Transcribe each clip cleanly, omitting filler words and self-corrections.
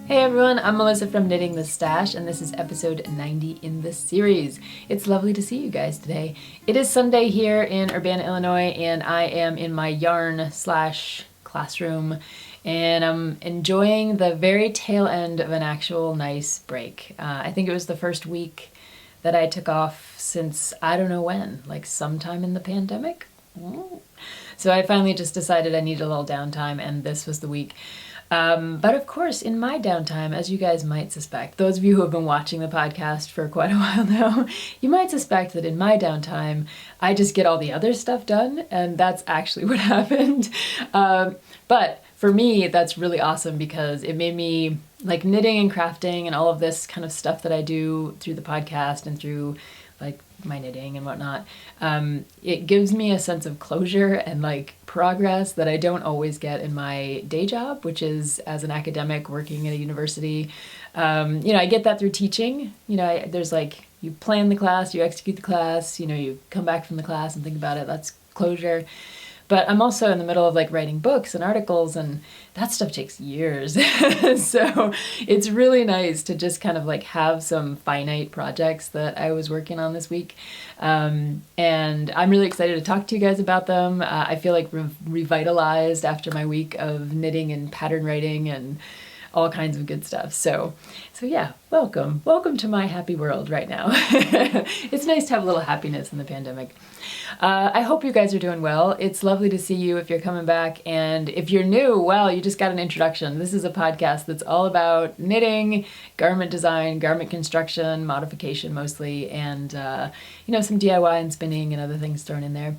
Hey everyone, I'm Melissa from Knitting the Stash, and this is episode 90 in the series. It's lovely to see you guys today. It is Sunday here in Urbana, Illinois, and I am in my yarn/classroom, and I'm enjoying the very tail end of an actual nice break. I think it was the first week that I took off since I don't know when, like sometime in the pandemic. So I finally just decided I needed a little downtime, and this was the week. But of course, in my downtime, as you guys might suspect, those of you who have been watching the podcast for quite a while now, you might suspect that in my downtime, I just get all the other stuff done, and that's actually what happened. But for me, that's really awesome because it made me, like, knitting and crafting and all of this kind of stuff that I do through the podcast and through, like, my knitting and whatnot, it gives me a sense of closure and like progress that I don't always get in my day job, which is as an academic working at a university. I get that through teaching. There's like, you plan the class, you execute the class, you come back from the class and think about it. That's closure. But I'm also in the middle of like writing books and articles, and that stuff takes years. So it's really nice to just kind of like have some finite projects that I was working on this week. And I'm really excited to talk to you guys about them. I feel like revitalized after my week of knitting and pattern writing and all kinds of good stuff. So yeah, welcome to my happy world right now. It's nice to have a little happiness in the pandemic. I hope you guys are doing well. It's lovely to see you if you're coming back, and if you're new, well, you just got an introduction. This is a podcast that's all about knitting, garment design, garment construction, modification mostly, and some DIY and spinning and other things thrown in there.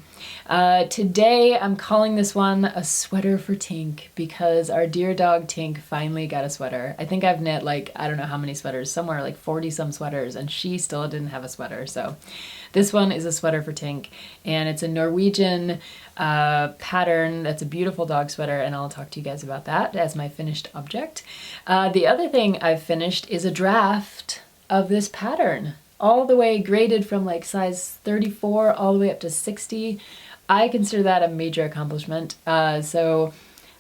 Today I'm calling this one a sweater for Tink because our dear dog Tink finally got a sweater. I think I've knit like, I don't know how many sweaters, somewhere like 40 some sweaters, and she still didn't have a sweater. So this one is a sweater for Tink, and it's a Norwegian pattern. That's a beautiful dog sweater, and I'll talk to you guys about that as my finished object. The other thing I've finished is a draft of this pattern, all the way graded from like size 34 all the way up to 60. I consider that a major accomplishment. So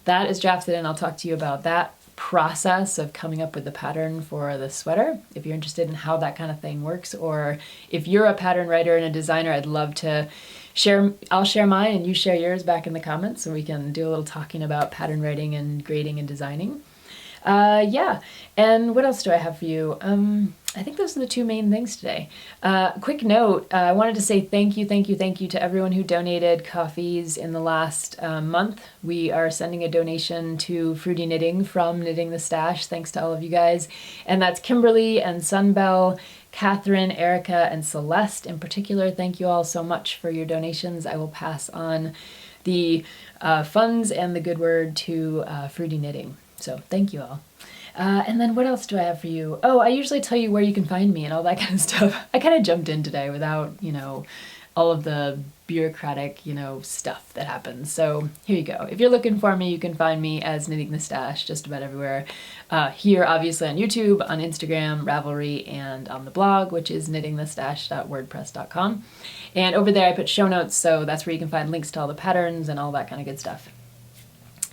that is drafted, and I'll talk to you about that process of coming up with the pattern for the sweater. If you're interested in how that kind of thing works, or if you're a pattern writer and a designer, I'd love to share. I'll share mine and you share yours back in the comments so we can do a little talking about pattern writing and grading and designing. Yeah, and what else do I have for you? I think those are the two main things today. Quick note, I wanted to say thank you to everyone who donated coffees in the last month. We are sending a donation to Fruity Knitting from Knitting the Stash, thanks to all of you guys. And that's Kimberly and Sunbell, Catherine, Erica, and Celeste in particular. Thank you all so much for your donations. I will pass on the funds and the good word to Fruity Knitting. So thank you all. And then what else do I have for you? Oh, I usually tell you where you can find me and all that kind of stuff. I kind of jumped in today without, all of the bureaucratic, stuff that happens. So here you go. If you're looking for me, you can find me as Knitting the Stash just about everywhere. Here, obviously, on YouTube, on Instagram, Ravelry, and on the blog, which is knittingthestash.wordpress.com. And over there I put show notes, so that's where you can find links to all the patterns and all that kind of good stuff.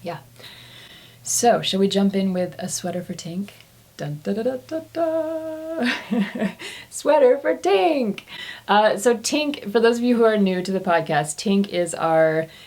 Yeah. So, shall we jump in with a sweater for Tink? Dun, da, da, da, da, da. Sweater for Tink! So Tink, for those of you who are new to the podcast, Tink is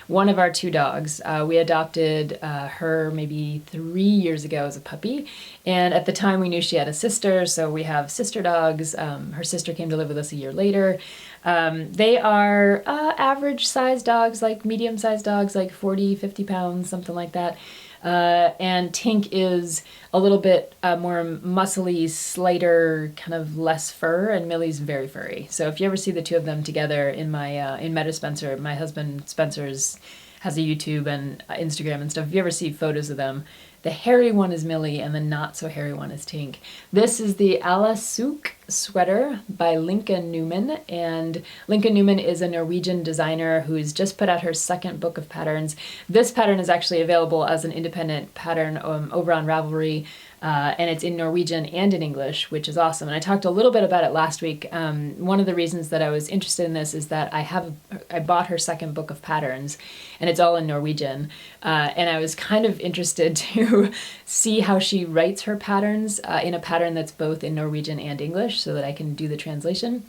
one of our two dogs. We adopted her maybe 3 years ago as a puppy, and at the time we knew she had a sister, so we have sister dogs. Her sister came to live with us a year later. They are average size dogs, like medium sized dogs, like 40, 50 pounds, something like that. And Tink is a little bit more muscly, slighter, kind of less fur, and Millie's very furry. So if you ever see the two of them together in my in Meta Spencer, my husband Spencer's has a YouTube and Instagram and stuff. If you ever see photos of them, the hairy one is Millie and the not so hairy one is Tink. This is the Alasuq sweater by Lincoln Newman, and Lincoln Newman is a Norwegian designer who's just put out her second book of patterns. This pattern is actually available as an independent pattern over on Ravelry. And it's in Norwegian and in English, which is awesome. And I talked a little bit about it last week. One of the reasons that I was interested in this is that I bought her second book of patterns, and it's all in Norwegian. And I was kind of interested to to see how she writes her patterns in a pattern that's both in Norwegian and English so that I can do the translation.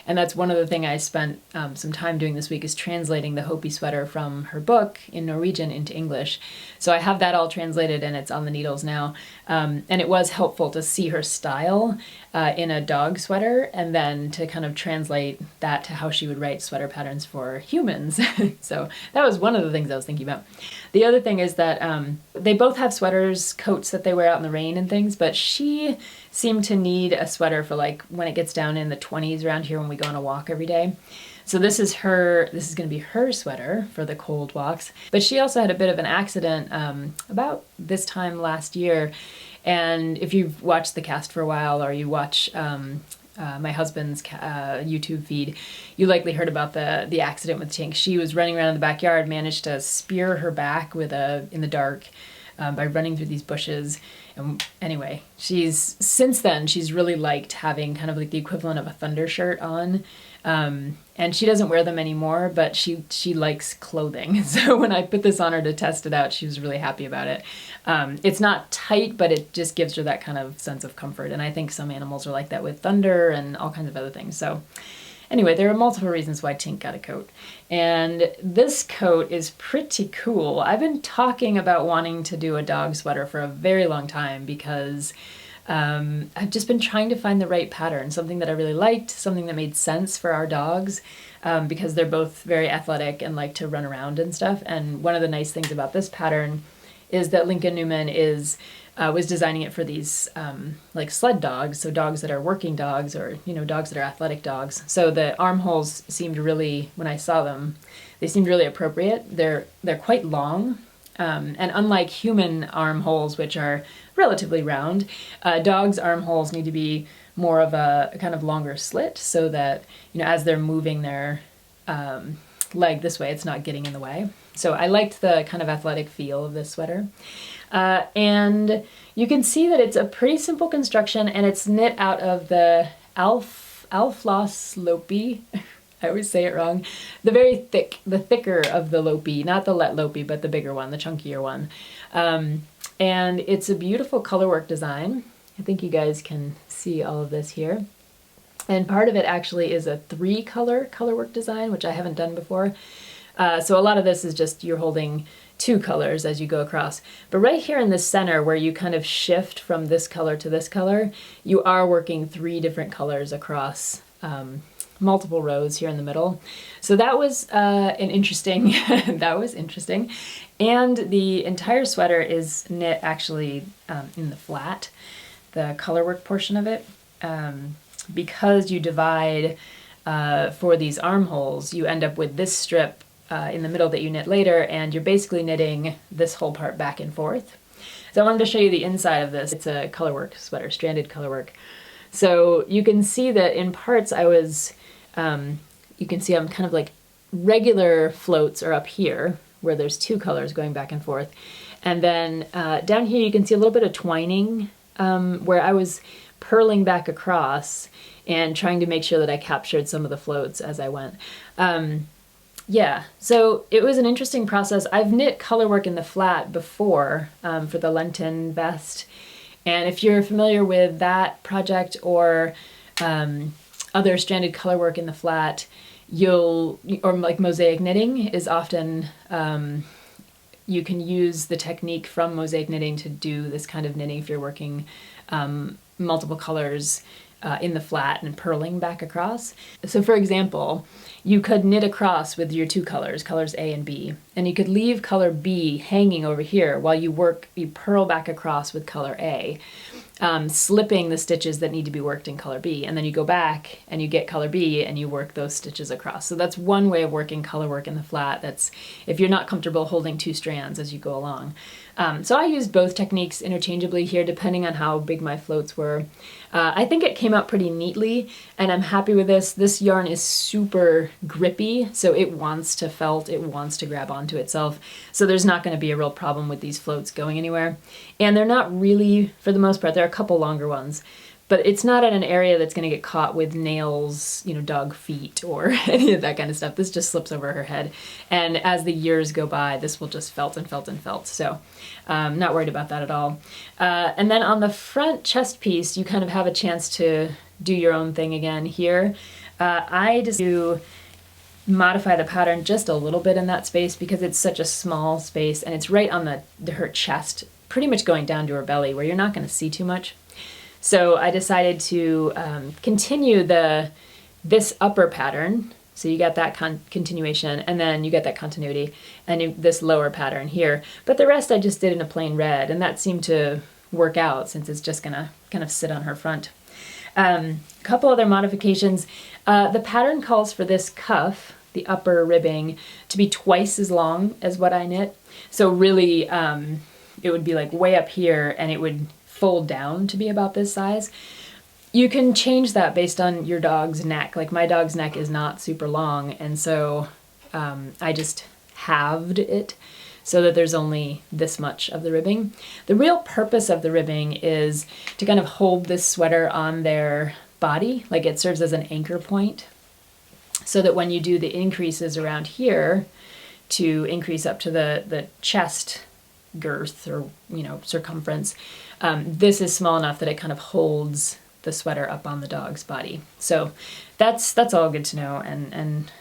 And that's one of the things I spent some time doing this week, is translating the Hopi sweater from her book in Norwegian into English. So I have that all translated and it's on the needles now. And it was helpful to see her style in a dog sweater and then to kind of translate that to how she would write sweater patterns for humans. So that was one of the things I was thinking about. The other thing is that they both have sweaters, coats that they wear out in the rain and things, but she seemed to need a sweater for like when it gets down in the 20s around here when we go on a walk every day. So this is going to be her sweater for the cold walks. But she also had a bit of an accident about this time last year. And if you've watched the cast for a while, or you watch my husband's YouTube feed, you likely heard about the accident with Tink. She was running around in the backyard, managed to spear her back in the dark by running through these bushes. And anyway, since then she's really liked having kind of like the equivalent of a thunder shirt on. And she doesn't wear them anymore, but she likes clothing. So when I put this on her to test it out, she was really happy about it. It's not tight, but it just gives her that kind of sense of comfort. And I think some animals are like that with thunder and all kinds of other things. So anyway, there are multiple reasons why Tink got a coat. And this coat is pretty cool. I've been talking about wanting to do a dog sweater for a very long time because I've just been trying to find the right pattern, something that I really liked, something that made sense for our dogs, because they're both very athletic and like to run around and stuff. And one of the nice things about this pattern is that Lincoln Newman was designing it for these like sled dogs, so dogs that are working dogs, or dogs that are athletic dogs. So the armholes seemed really, when I saw them, they seemed really appropriate. They're quite long, and unlike human armholes, which are relatively round, dogs' armholes need to be more of a kind of longer slit, so that as they're moving their leg this way, it's not getting in the way. So I liked the kind of athletic feel of this sweater. And you can see that it's a pretty simple construction, and it's knit out of the Alfloss Lopi. I always say it wrong. The thicker of the Lopi, not the Let Lopi, but the bigger one, the chunkier one. And it's a beautiful colorwork design. I think you guys can see all of this here. And part of it actually is a 3-color colorwork design, which I haven't done before. So a lot of this is just you're holding 2 colors as you go across. But right here in the center, where you kind of shift from this color to this color, you are working 3 different colors across multiple rows here in the middle. So that was interesting. And the entire sweater is knit actually in the flat, the colorwork portion of it. Because you divide for these armholes, you end up with this strip in the middle that you knit later, and you're basically knitting this whole part back and forth. So I wanted to show you the inside of this. It's a colorwork sweater, stranded colorwork. So you can see that in parts you can see I'm kind of like regular floats are up here, where there's 2 colors going back and forth. And then down here you can see a little bit of twining, where I was purling back across and trying to make sure that I captured some of the floats as I went. Yeah, so it was an interesting process. I've knit colorwork in the flat before for the Lenten vest. And if you're familiar with that project or other stranded colorwork in the flat, or like mosaic knitting is often, you can use the technique from mosaic knitting to do this kind of knitting if you're working multiple colors in the flat and purling back across. So for example, you could knit across with your 2 colors, colors A and B, and you could leave color B hanging over here while you purl back across with color A, slipping the stitches that need to be worked in color B, and then you go back and you get color B and you work those stitches across. So that's one way of working color work in the flat. That's if you're not comfortable holding 2 strands as you go along. So I used both techniques interchangeably here depending on how big my floats were. I think it came out pretty neatly, and I'm happy with this. This yarn is super grippy, so it wants to felt, it wants to grab onto itself. So there's not going to be a real problem with these floats going anywhere. And they're not really, for the most part, there are a couple longer ones, but it's not in an area that's going to get caught with nails, you know, dog feet or any of that kind of stuff. This just slips over her head. And as the years go by, this will just felt and felt and felt. So not worried about that at all. And then on the front chest piece, you kind of have a chance to do your own thing again here. I just do modify the pattern just a little bit in that space because it's such a small space and it's right on her chest, pretty much going down to her belly where you're not going to see too much. So I decided to continue this upper pattern. So you got that continuation, and then you get that continuity, and this lower pattern here. But the rest I just did in a plain red, and that seemed to work out since it's just gonna kind of sit on her front. A couple other modifications. The pattern calls for this cuff, the upper ribbing, to be twice as long as what I knit. So really, it would be like way up here, and it would fold down to be about this size. You can change that based on your dog's neck. Like my dog's neck is not super long, and so I just halved it so that there's only this much of the ribbing. The real purpose of the ribbing is to kind of hold this sweater on their body, like it serves as an anchor point, so that when you do the increases around here to increase up to the chest girth or, you know, circumference, this is small enough that it kind of holds the sweater up on the dog's body. So that's all good to know, and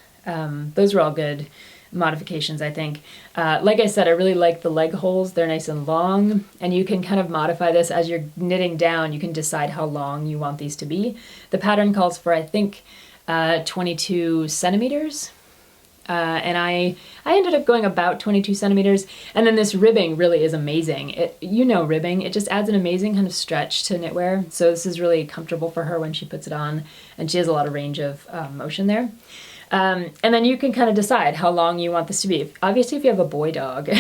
those were all good modifications, I think. Like I said, I really like the leg holes. They're nice and long, and you can kind of modify this as you're knitting down. You can decide how long you want these to be. The pattern calls for, I think, 22 centimeters. And I ended up going about 22 centimeters. And then this ribbing really is amazing. You know ribbing, it just adds an amazing kind of stretch to knitwear. So this is really comfortable for her when she puts it on, and she has a lot of range of motion there. And then you can kind of decide how long you want this to be. Obviously, if you have a boy dog,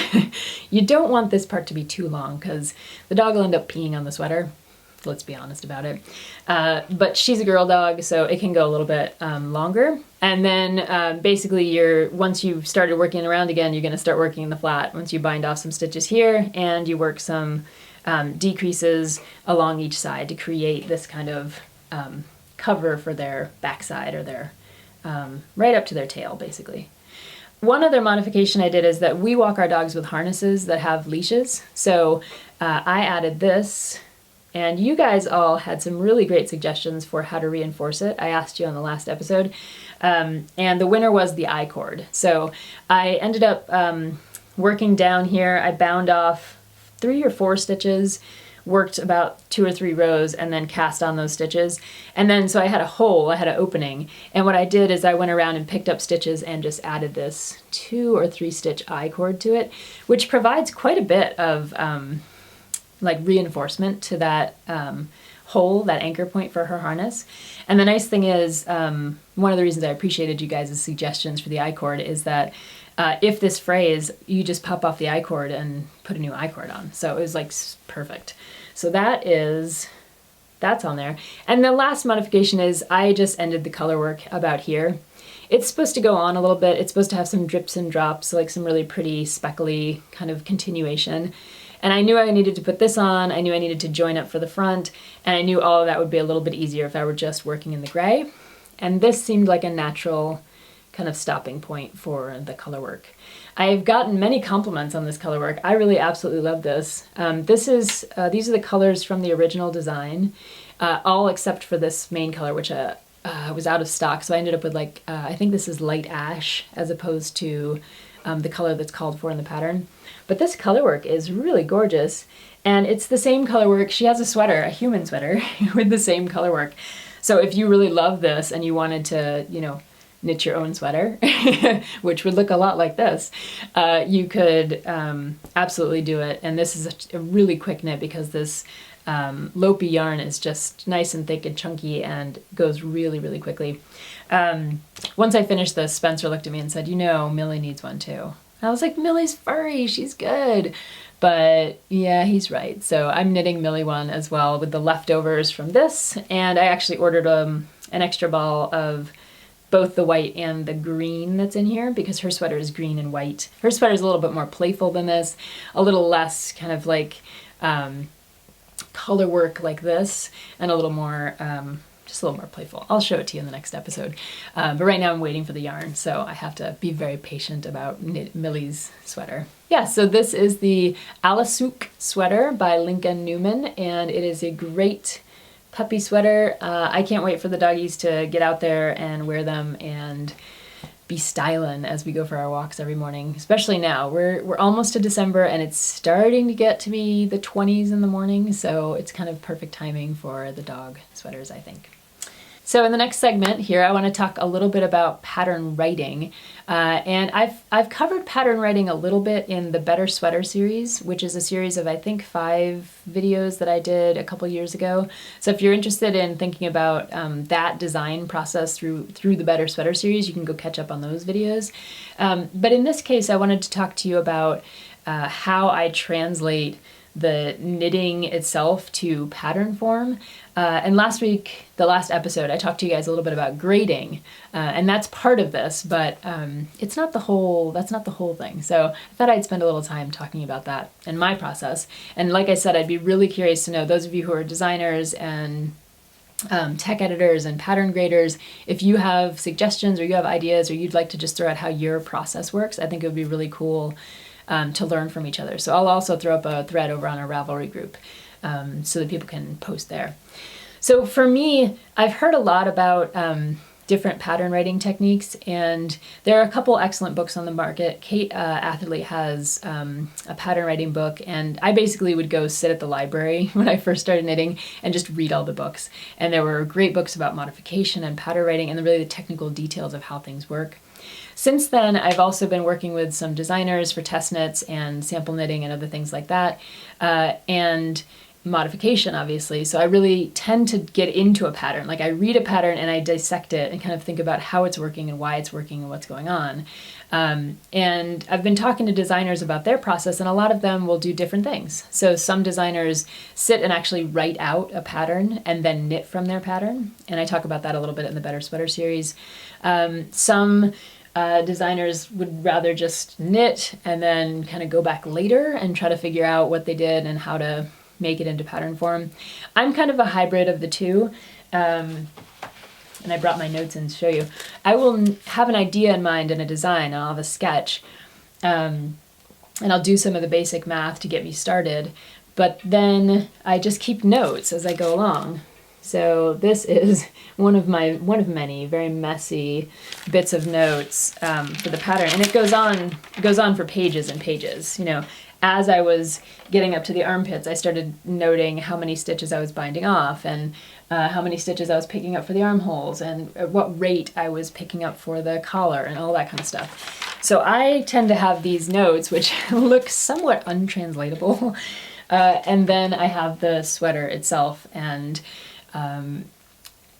you don't want this part to be too long because the dog will end up peeing on the sweater. Let's be honest about it. But she's a girl dog, so it can go a little bit longer. And then basically once you've started working around again, you're going to start working in the flat. Once you bind off some stitches here and you work some decreases along each side to create this kind of cover for their backside or their right up to their tail, basically. One other modification I did is that we walk our dogs with harnesses that have leashes. So I added this. And you guys all had some really great suggestions for how to reinforce it. I asked you on the last episode. And the winner was the I-cord. So I ended up working down here. I bound off 3 or 4 stitches, worked about 2 or 3 rows, and then cast on those stitches. And then so I had a hole, I had an opening. And what I did is I went around and picked up stitches and just added this 2 or 3 stitch I-cord to it, which provides quite a bit of like reinforcement to that hole, that anchor point for her harness. And the nice thing is, one of the reasons I appreciated you guys' suggestions for the I-cord is that if this frays, you just pop off the I-cord and put a new I-cord on. So it was like perfect. So that's on there. And the last modification is I just ended the color work about here. It's supposed to go on a little bit. It's supposed to have some drips and drops, like some really pretty speckly kind of continuation. And I knew I needed to put this on, I knew I needed to join up for the front, and I knew all of that would be a little bit easier if I were just working in the gray. And this seemed like a natural kind of stopping point for the color work. I've gotten many compliments on this color work. I really absolutely love this. These are the colors from the original design, all except for this main color, which was out of stock. So I ended up with like, I think this is light ash as opposed to the color that's called for in the pattern. But this color work is really gorgeous, and it's the same color work. She has a sweater, a human sweater, with the same color work. So if you really love this and you wanted to, you know, knit your own sweater, which would look a lot like this, you could absolutely do it. And this is a really quick knit because this Lopi yarn is just nice and thick and chunky and goes really, really quickly. Once I finished this, Spencer looked at me and said, you know, Millie needs one too. I was like, Millie's furry, she's good. But yeah, he's right. So I'm knitting Millie one as well with the leftovers from this. And I actually ordered an extra ball of both the white and the green that's in here because her sweater is green and white. Her sweater is a little bit more playful than this, a little less kind of like color work like this and a little more, just a little more playful. I'll show it to you in the next episode. But right now I'm waiting for the yarn, so I have to be very patient about Millie's sweater. Yeah, so this is the Alasuq sweater by Lincoln Newman, and it is a great puppy sweater. I can't wait for the doggies to get out there and wear them and be styling as we go for our walks every morning, especially now. We're almost to December and it's starting to get to be the 20s in the morning, so it's kind of perfect timing for the dog sweaters, I think. So in the next segment here, I want to talk a little bit about pattern writing. And I've covered pattern writing a little bit in the Better Sweater series, which is a series of, I think, 5 videos that I did a couple years ago. So if you're interested in thinking about that design process through the Better Sweater series, you can go catch up on those videos. But in this case, I wanted to talk to you about how I translate the knitting itself to pattern form. And last week, the last episode, I talked to you guys a little bit about grading, and that's part of this, but it's not the whole, that's not the whole thing. So I thought I'd spend a little time talking about that and my process. And like I said, I'd be really curious to know, those of you who are designers and tech editors and pattern graders, if you have suggestions or you have ideas or you'd like to just throw out how your process works, I think it would be really cool to learn from each other. So I'll also throw up a thread over on our Ravelry group so that people can post there. So for me, I've heard a lot about different pattern writing techniques, and there are a couple excellent books on the market. Kate Atherley has a pattern writing book, and I basically would go sit at the library when I first started knitting and just read all the books. And there were great books about modification and pattern writing and really the technical details of how things work. Since then, I've also been working with some designers for test knits and sample knitting and other things like that, and modification, obviously. So I really tend to get into a pattern. Like, I read a pattern and I dissect it and kind of think about how it's working and why it's working and what's going on. And I've been talking to designers about their process, and a lot of them will do different things. So some designers sit and actually write out a pattern and then knit from their pattern. And I talk about that a little bit in the Better Sweater series. Some designers would rather just knit and then kind of go back later and try to figure out what they did and how to make it into pattern form. I'm kind of a hybrid of the two, and I brought my notes in to show you. I will have an idea in mind and a design, and I'll have a sketch, and I'll do some of the basic math to get me started, but then I just keep notes as I go along. So this is one of many very messy bits of notes for the pattern, and it goes on for pages and pages. You know, as I was getting up to the armpits, I started noting how many stitches I was binding off, and how many stitches I was picking up for the armholes, and at what rate I was picking up for the collar, and all that kind of stuff. So I tend to have these notes, which look somewhat untranslatable, and then I have the sweater itself, and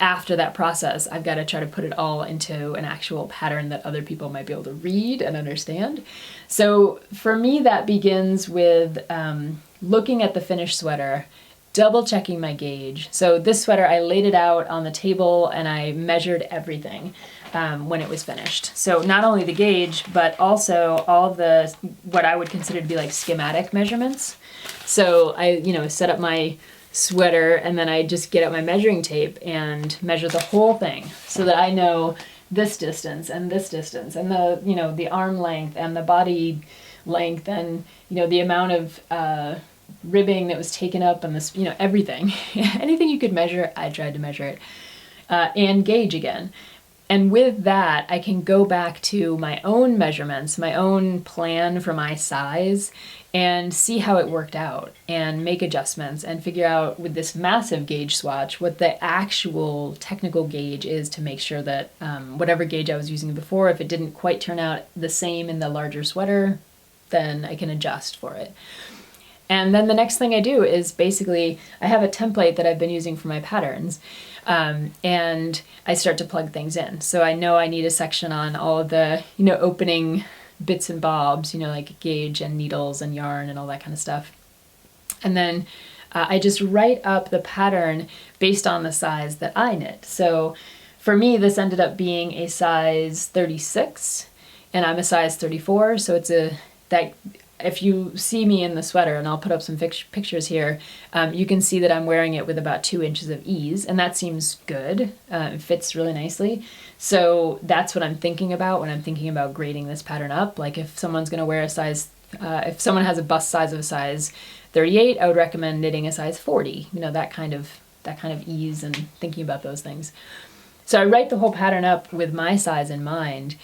after that process, I've got to try to put it all into an actual pattern that other people might be able to read and understand. So for me, that begins with looking at the finished sweater, double checking my gauge. So this sweater, I laid it out on the table and I measured everything when it was finished. So not only the gauge, but also all the, what I would consider to be like schematic measurements. So I, set up my sweater, and then I just get out my measuring tape and measure the whole thing so that I know this distance and this distance and the the arm length and the body length and the amount of ribbing that was taken up and this everything. Anything you could measure, I tried to measure it and gauge again. And with that, I can go back to my own measurements, my own plan for my size, and see how it worked out and make adjustments and figure out with this massive gauge swatch what the actual technical gauge is to make sure that whatever gauge I was using before, if it didn't quite turn out the same in the larger sweater, then I can adjust for it. And then the next thing I do is basically, I have a template that I've been using for my patterns, and I start to plug things in. So I know I need a section on all of the, opening bits and bobs, like gauge and needles and yarn and all that kind of stuff. And then I just write up the pattern based on the size that I knit. So for me, this ended up being a size 36, and I'm a size 34, so it's that if you see me in the sweater, and I'll put up some pictures here, you can see that I'm wearing it with about 2 inches of ease, and that seems good. It fits really nicely. So that's what I'm thinking about when I'm thinking about grading this pattern up. Like if someone's going to wear a size, if someone has a bust size of a size 38, I would recommend knitting a size 40. You know, that kind of ease and thinking about those things. So I write the whole pattern up with my size in mind,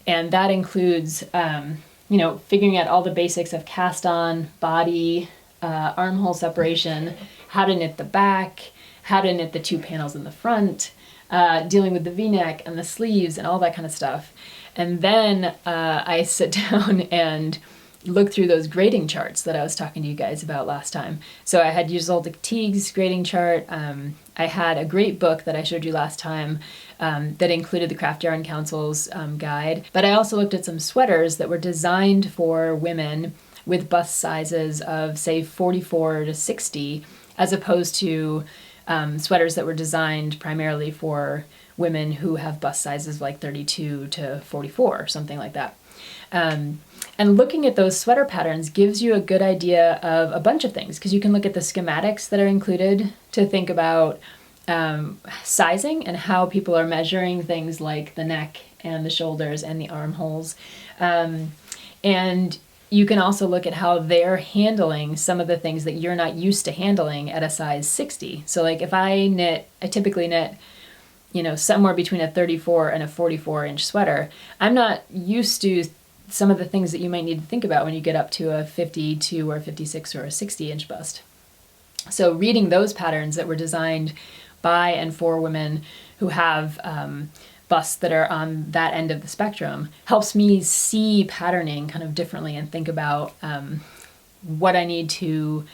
and that includes, you know, figuring out all the basics of cast on, body, armhole separation, how to knit the back, how to knit the 2 panels in the front, dealing with the V-neck and the sleeves and all that kind of stuff. And then I sit down and look through those grading charts that I was talking to you guys about last time. So I had Ysolde Teague's grading chart. I had a great book that I showed you last time that included the Craft Yarn Council's guide. But I also looked at some sweaters that were designed for women with bust sizes of, say, 44 to 60, as opposed to sweaters that were designed primarily for women who have bust sizes like 32 to 44, or something like that. And looking at those sweater patterns gives you a good idea of a bunch of things, because you can look at the schematics that are included to think about sizing and how people are measuring things like the neck and the shoulders and the armholes. And you can also look at how they're handling some of the things that you're not used to handling at a size 60. So like if I typically knit, you know, somewhere between a 34 and a 44 inch sweater, I'm not used to some of the things that you might need to think about when you get up to a 52 or 56 or a 60 inch bust. So reading those patterns that were designed by and for women who have busts that are on that end of the spectrum helps me see patterning kind of differently and think about what I need to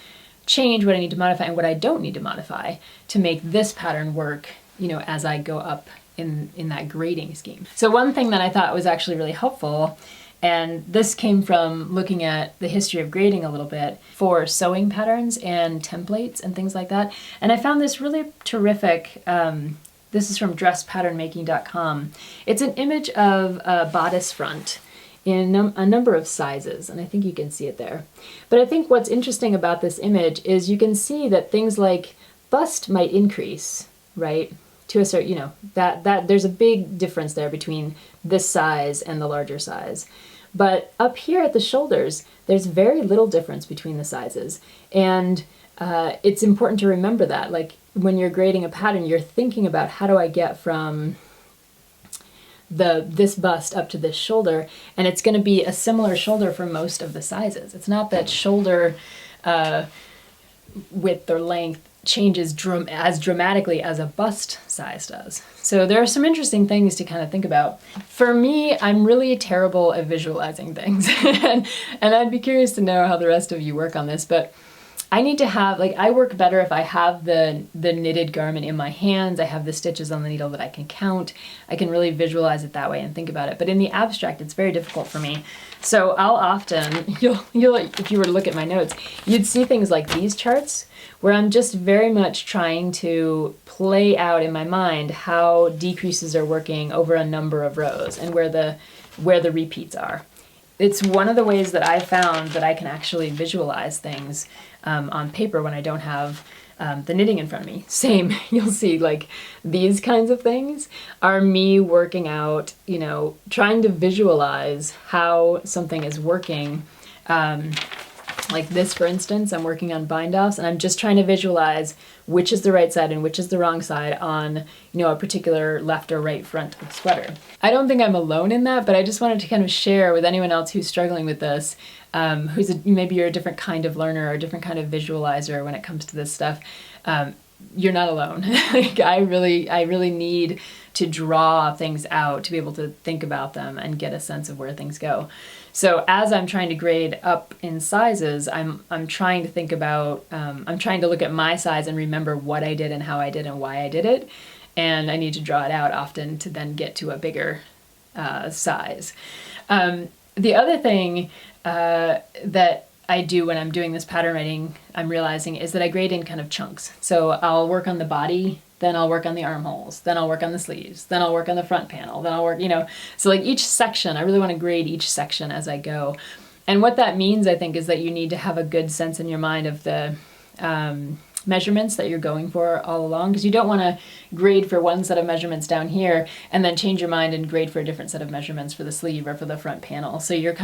change, what I need to modify, and what I don't need to modify to make this pattern work, you know, as I go up in that grading scheme. So one thing that I thought was actually really helpful, and this came from looking at the history of grading a little bit for sewing patterns and templates and things like that. And I found this really terrific, this is from dresspatternmaking.com. It's an image of a bodice front in a number of sizes, and I think you can see it there. But I think what's interesting about this image is you can see that things like bust might increase, right? To a certain, you know, that there's a big difference there between this size and the larger size. But up here at the shoulders, there's very little difference between the sizes. And it's important to remember that. Like when you're grading a pattern, you're thinking about how do I get from this bust up to this shoulder, and it's going to be a similar shoulder for most of the sizes. It's not that shoulder width or length changes as dramatically as a bust size does. So there are some interesting things to kind of think about. For me, I'm really terrible at visualizing things, and I'd be curious to know how the rest of you work on this, but I need to have, like, I work better if I have the knitted garment in my hands, I have the stitches on the needle that I can count, I can really visualize it that way and think about it. But in the abstract, it's very difficult for me. So I'll often, you'll if you were to look at my notes, you'd see things like these charts where I'm just very much trying to play out in my mind how decreases are working over a number of rows and where the repeats are. It's one of the ways that I've found that I can actually visualize things on paper when I don't have the knitting in front of me. Same, you'll see like these kinds of things are me working out, you know, trying to visualize how something is working. Like this, for instance, I'm working on bind-offs, and I'm just trying to visualize which is the right side and which is the wrong side on, you know, a particular left or right front of the sweater. I don't think I'm alone in that, but I just wanted to kind of share with anyone else who's struggling with this, maybe you're a different kind of learner or a different kind of visualizer when it comes to this stuff. You're not alone. Like I really need to draw things out to be able to think about them and get a sense of where things go. So as I'm trying to grade up in sizes, I'm trying to think about, I'm trying to look at my size and remember what I did and how I did and why I did it. And I need to draw it out often to then get to a bigger size. The other thing that I do when I'm doing this pattern writing, I'm realizing, is that I grade in kind of chunks. So I'll work on the body, then I'll work on the armholes, then I'll work on the sleeves, then I'll work on the front panel, then I'll work, you know, so like each section, I really want to grade each section as I go. And what that means, I think, is that you need to have a good sense in your mind of the measurements that you're going for all along, because you don't want to grade for one set of measurements down here and then change your mind and grade for a different set of measurements for the sleeve or for the front panel. So you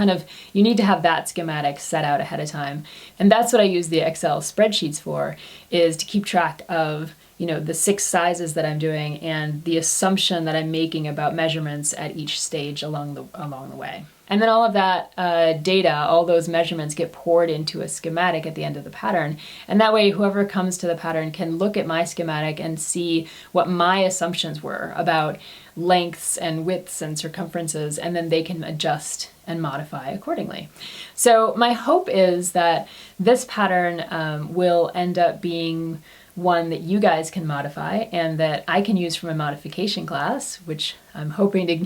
need to have that schematic set out ahead of time. And that's what I use the Excel spreadsheets for, is to keep track of, you know, the 6 sizes that I'm doing and the assumption that I'm making about measurements at each stage along the way. And then all of that data, all those measurements get poured into a schematic at the end of the pattern. And that way, whoever comes to the pattern can look at my schematic and see what my assumptions were about lengths and widths and circumferences, and then they can adjust and modify accordingly. So my hope is that this pattern will end up being one that you guys can modify and that I can use from a modification class, which I'm hoping to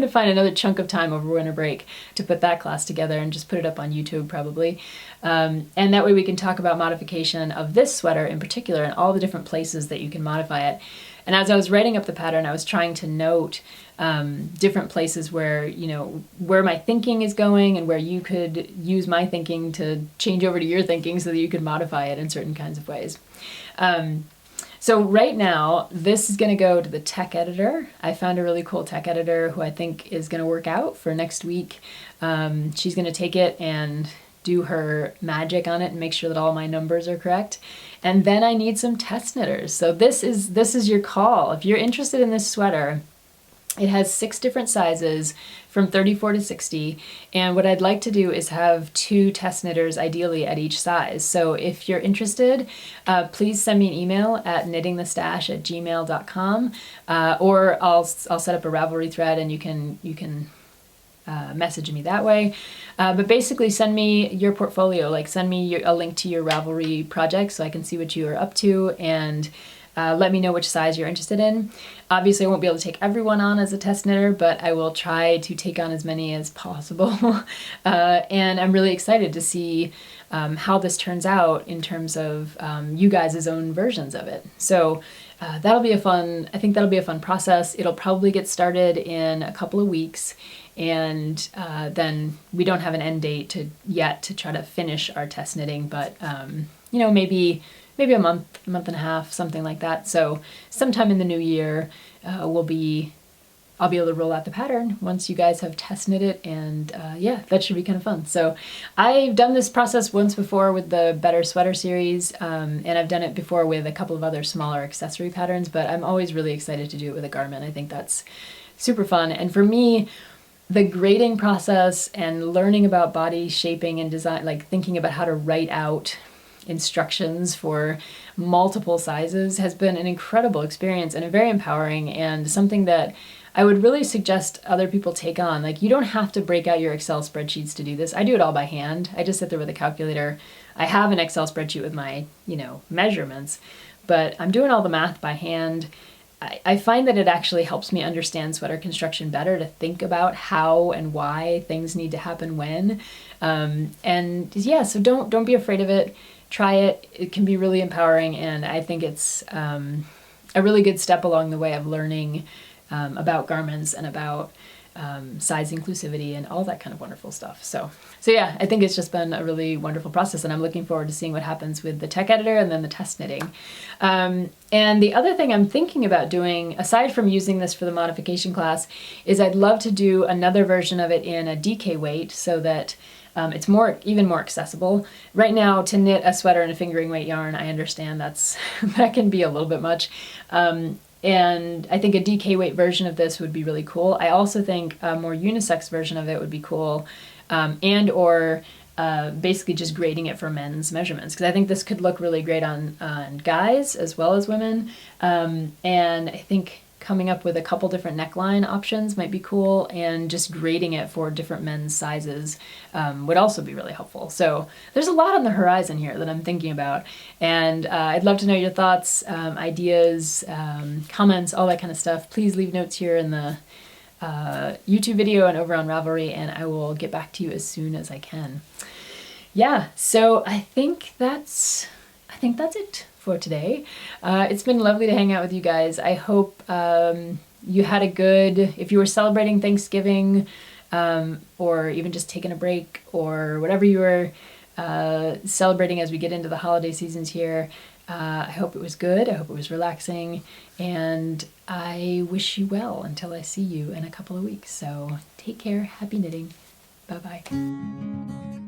find another chunk of time over winter break to put that class together and just put it up on YouTube probably. And that way we can talk about modification of this sweater in particular and all the different places that you can modify it. And as I was writing up the pattern, I was trying to note different places where, you know, where my thinking is going and where you could use my thinking to change over to your thinking so that you could modify it in certain kinds of ways. So right now, this is going to go to the tech editor. I found a really cool tech editor who I think is going to work out for next week. She's going to take it and do her magic on it and make sure that all my numbers are correct. And then I need some test knitters. So this is your call. If you're interested in this sweater, it has 6 different sizes from 34 to 60. And what I'd like to do is have 2 test knitters ideally at each size. So if you're interested, please send me an email at knittingthestash@gmail.com, or I'll set up a Ravelry thread and you can message me that way. But basically send me your portfolio, like send me a link to your Ravelry project so I can see what you are up to, and let me know which size you're interested in. Obviously I won't be able to take everyone on as a test knitter, but I will try to take on as many as possible. And I'm really excited to see how this turns out in terms of you guys' own versions of it. So I think that'll be a fun process. It'll probably get started in a couple of weeks, and then we don't have an end date yet to try to finish our test knitting, but you know, maybe a month and a half, something like that. So sometime in the new year, I'll be able to roll out the pattern once you guys have test knit it, and yeah, that should be kind of fun. So I've done this process once before with the Better Sweater series, and I've done it before with a couple of other smaller accessory patterns, but I'm always really excited to do it with a garment. I think that's super fun. And for me, the grading process and learning about body shaping and design, like thinking about how to write out instructions for multiple sizes, has been an incredible experience and very empowering, and something that I would really suggest other people take on. Like, you don't have to break out your Excel spreadsheets to do this. I do it all by hand. I just sit there with a calculator. I have an Excel spreadsheet with my, you know, measurements, but I'm doing all the math by hand. I find that it actually helps me understand sweater construction better, to think about how and why things need to happen when. And yeah, so don't be afraid of it. Try it. It can be really empowering, and I think it's a really good step along the way of learning about garments and about size inclusivity and all that kind of wonderful stuff. So yeah, I think it's just been a really wonderful process, and I'm looking forward to seeing what happens with the tech editor and then the test knitting. And the other thing I'm thinking about doing, aside from using this for the modification class, is I'd love to do another version of it in a DK weight so that it's even more accessible. Right now, to knit a sweater in a fingering weight yarn, I understand that can be a little bit much. And I think a DK weight version of this would be really cool. I also think a more unisex version of it would be cool, or basically just grading it for men's measurements, because I think this could look really great on guys as well as women. And I think coming up with a couple different neckline options might be cool, and just grading it for different men's sizes would also be really helpful. So there's a lot on the horizon here that I'm thinking about, and I'd love to know your thoughts, ideas, comments, all that kind of stuff. Please leave notes here in the YouTube video and over on Ravelry, and I will get back to you as soon as I can. Yeah, so I think that's it for today. It's been lovely to hang out with you guys. I hope you had if you were celebrating Thanksgiving, or even just taking a break, or whatever you were celebrating as we get into the holiday seasons here. I hope it was good. I hope it was relaxing. And I wish you well until I see you in a couple of weeks. So take care. Happy knitting. Bye-bye.